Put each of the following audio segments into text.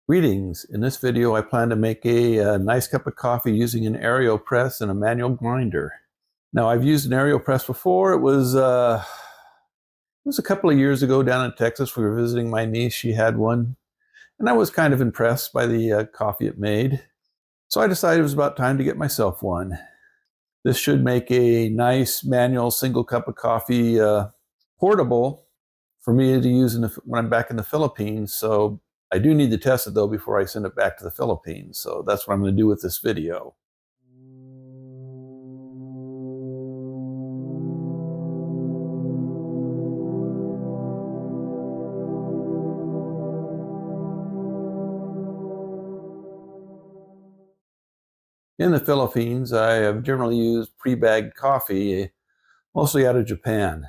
Greetings. In this video, I plan to make a nice cup of coffee using an AreoPress and a manual grinder. Now, I've used an AreoPress before. It was a couple of years ago down in Texas. We were visiting my niece. She had one, and I was kind of impressed by the coffee it made. So I decided it was about time to get myself one. This should make a nice manual single cup of coffee portable for me to use when I'm back in the Philippines. So I do need to test it though before I send it back to the Philippines. So that's what I'm going to do with this video. In the Philippines, I have generally used pre-bagged coffee, mostly out of Japan.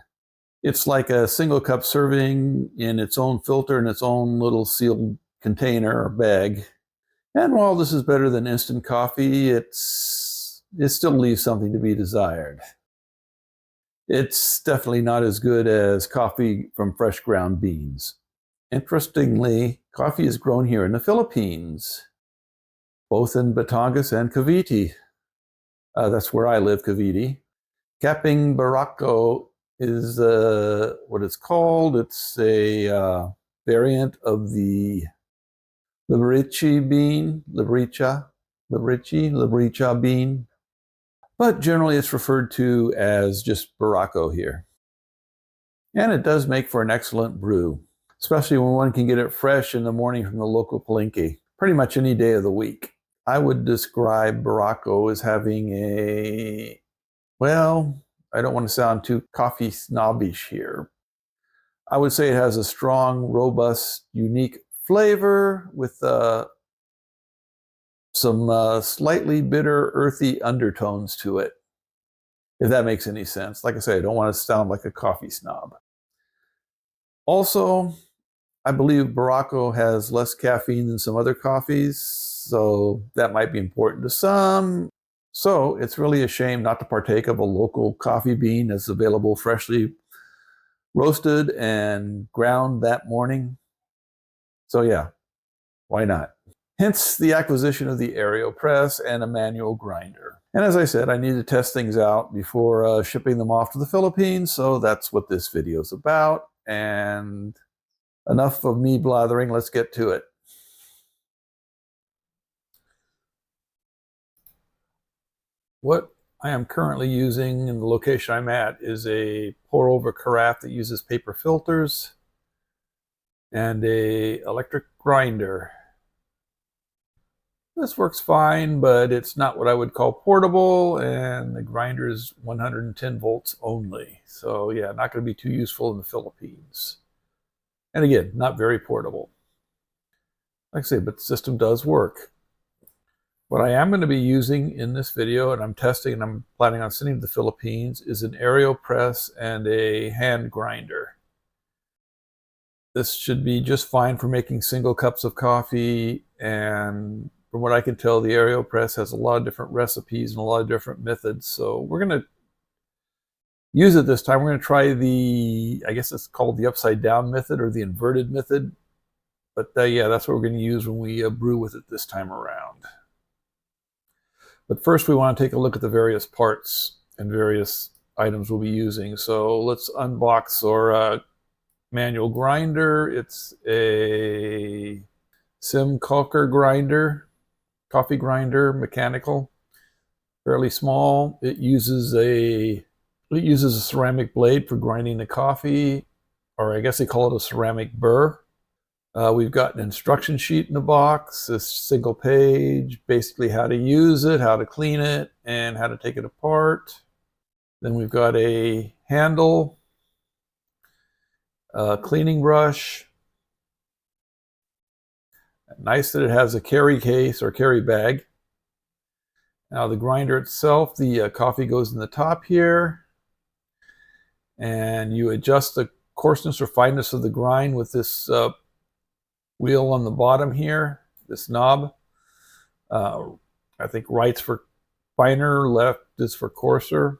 It's like a single cup serving in its own filter and its own little sealed container or bag. And while this is better than instant coffee, it still leaves something to be desired. It's definitely not as good as coffee from fresh ground beans. Interestingly, coffee is grown here in the Philippines, both in Batangas and Cavite. That's where I live, Cavite. Kaping Barako is what it's called. It's a variant of the Libericha bean, Libericha bean. But generally it's referred to as just Barako here. And it does make for an excellent brew, especially when one can get it fresh in the morning from the local palenque, pretty much any day of the week. I would describe Barako as having a, well, I don't want to sound too coffee snobbish here. I would say it has a strong, robust, unique flavor with some slightly bitter, earthy undertones to it, if that makes any sense. Like I say, I don't want to sound like a coffee snob. Also, I believe Barako has less caffeine than some other coffees, so that might be important to some. So it's really a shame not to partake of a local coffee bean that's available freshly roasted and ground that morning. So yeah, why not? Hence the acquisition of the AreoPress and a manual grinder. And as I said, I need to test things out before shipping them off to the Philippines, so that's what this video is about. And enough of me blathering, let's get to it. What I am currently using in the location I'm at is a pour-over carafe that uses paper filters and a electric grinder. This works fine, but it's not what I would call portable, and the grinder is 110 volts only. So yeah, not going to be too useful in the Philippines. And again, not very portable. Like I say, but the system does work. What I am going to be using in this video, and I'm testing and I'm planning on sending to the Philippines, is an AreoPress and a hand grinder. This should be just fine for making single cups of coffee, and from what I can tell, the AreoPress has a lot of different recipes and a lot of different methods. So we're going to use it this time. We're going to try the, I guess it's called the upside down method or the inverted method. But yeah, that's what we're going to use when we brew with it this time around. But first we want to take a look at the various parts and various items we'll be using. So let's unbox our manual grinder. It's a Simcocker grinder, coffee grinder, mechanical, fairly small. It uses a ceramic blade for grinding the coffee, or I guess they call it a ceramic burr. We've got an instruction sheet in the box, a single page, basically how to use it, how to clean it, and how to take it apart. Then we've got a handle, a cleaning brush. Nice that it has a carry case or carry bag. Now the grinder itself, the coffee goes in the top here, and you adjust the coarseness or fineness of the grind with this wheel on the bottom here, this knob. I think right's for finer, left is for coarser,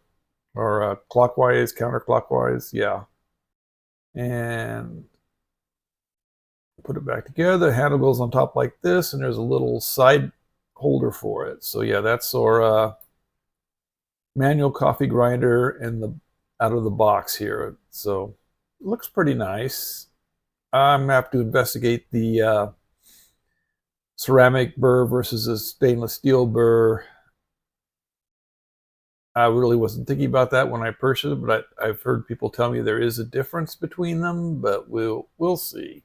or clockwise, counterclockwise, yeah. And put it back together. The handle goes on top like this, and there's a little side holder for it. So yeah, that's our manual coffee grinder in the out of the box here. So it looks pretty nice. I'm gonna have to investigate the ceramic burr versus a stainless steel burr. I really wasn't thinking about that when I purchased it, but I've heard people tell me there is a difference between them, but we'll see.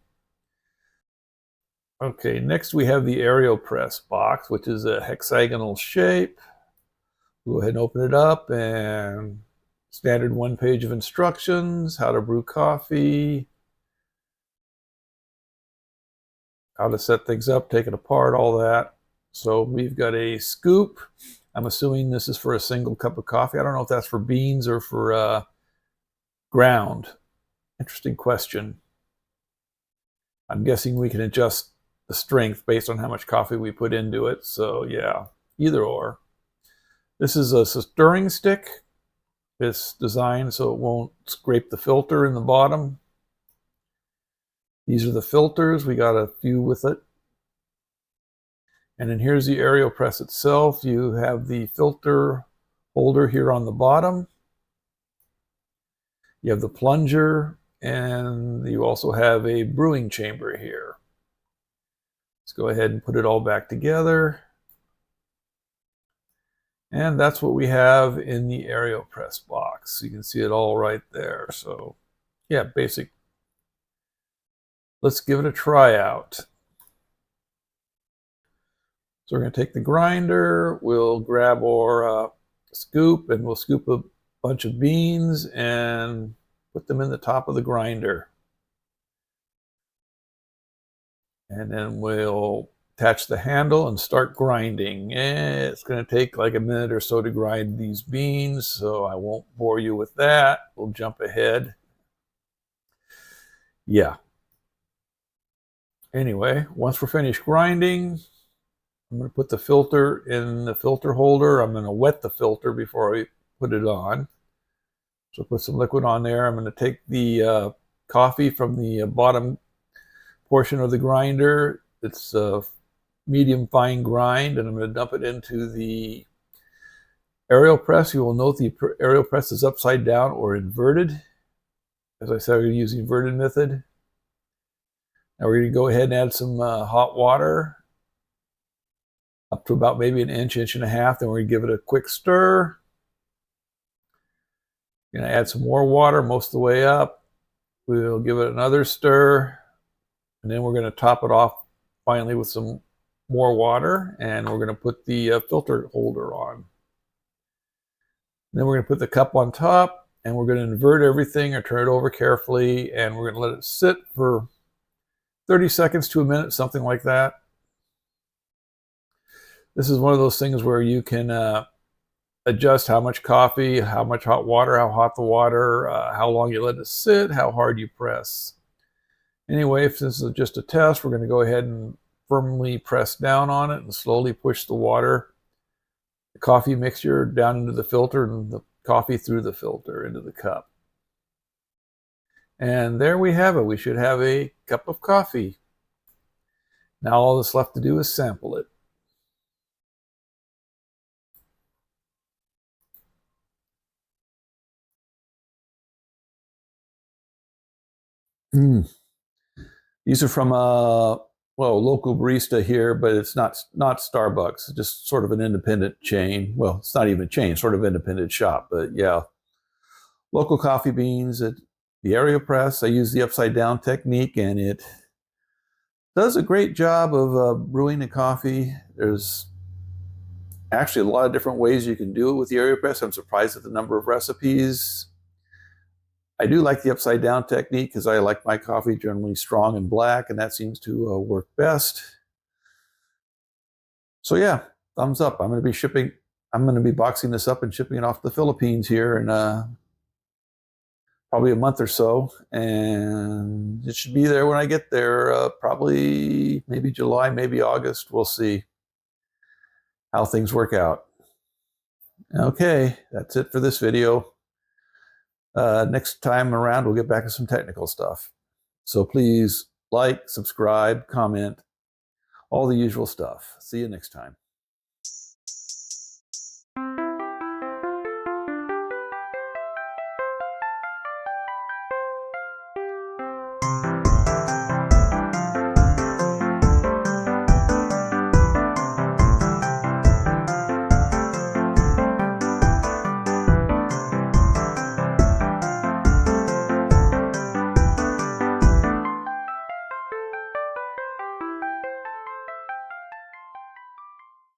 Okay, next we have the AreoPress box, which is a hexagonal shape. Go ahead and open it up, and standard one page of instructions, how to brew coffee, how to set things up, take it apart, all that. So we've got a scoop. I'm assuming this is for a single cup of coffee. I don't know if that's for beans or for ground. Interesting question. I'm guessing we can adjust the strength based on how much coffee we put into it. So yeah, either or. This is a stirring stick. It's designed so it won't scrape the filter in the bottom. These are the filters. We got a few with it. And then here's the AreoPress itself. You have the filter holder here on the bottom. You have the plunger, and you also have a brewing chamber here. Let's go ahead and put it all back together. And that's what we have in the AreoPress box. You can see it all right there. So yeah, basic. Let's give it a try out. So we're going to take the grinder, we'll grab our scoop, and we'll scoop a bunch of beans and put them in the top of the grinder. And then we'll attach the handle and start grinding. And it's going to take like a minute or so to grind these beans, so I won't bore you with that. We'll jump ahead. Yeah. Anyway, once we're finished grinding, I'm going to put the filter in the filter holder. I'm going to wet the filter before I put it on. So put some liquid on there. I'm going to take the coffee from the bottom portion of the grinder. It's a medium fine grind, and I'm going to dump it into the AreoPress. You will note the AreoPress is upside down or inverted. As I said, I'm going to use the inverted method. Now we're going to go ahead and add some hot water up to about maybe an inch, inch and a half. Then we're going to give it a quick stir. Going to add some more water most of the way up. We'll give it another stir. And then we're going to top it off finally with some more water. And we're going to put the filter holder on. And then we're going to put the cup on top. And we're going to invert everything or turn it over carefully. And we're going to let it sit for 30 seconds to a minute, something like that. This is one of those things where you can adjust how much coffee, how much hot water, how hot the water, how long you let it sit, how hard you press. Anyway, if this is just a test, we're going to go ahead and firmly press down on it and slowly push the water, the coffee mixture down into the filter and the coffee through the filter into the cup. And there we have it. We should have a cup of coffee. Now all that's left to do is sample it. These are from a local barista here, but it's not Starbucks. It's just sort of an independent chain. Well, it's not even a chain, sort of independent shop. But yeah, local coffee beans at the AreoPress. I use the upside down technique, and it does a great job of brewing the coffee. There's actually a lot of different ways you can do it with the AreoPress. I'm surprised at the number of recipes. I do like the upside down technique because I like my coffee generally strong and black, and that seems to work best. So yeah, thumbs up. I'm going to be boxing this up and shipping it off to the Philippines here in probably a month or so, and it should be there when I get there. Probably maybe July, maybe August. We'll see. how things work out. Okay, that's it for this video. Next time around, we'll get back to some technical stuff. So please like, subscribe, comment, all the usual stuff. See you next time.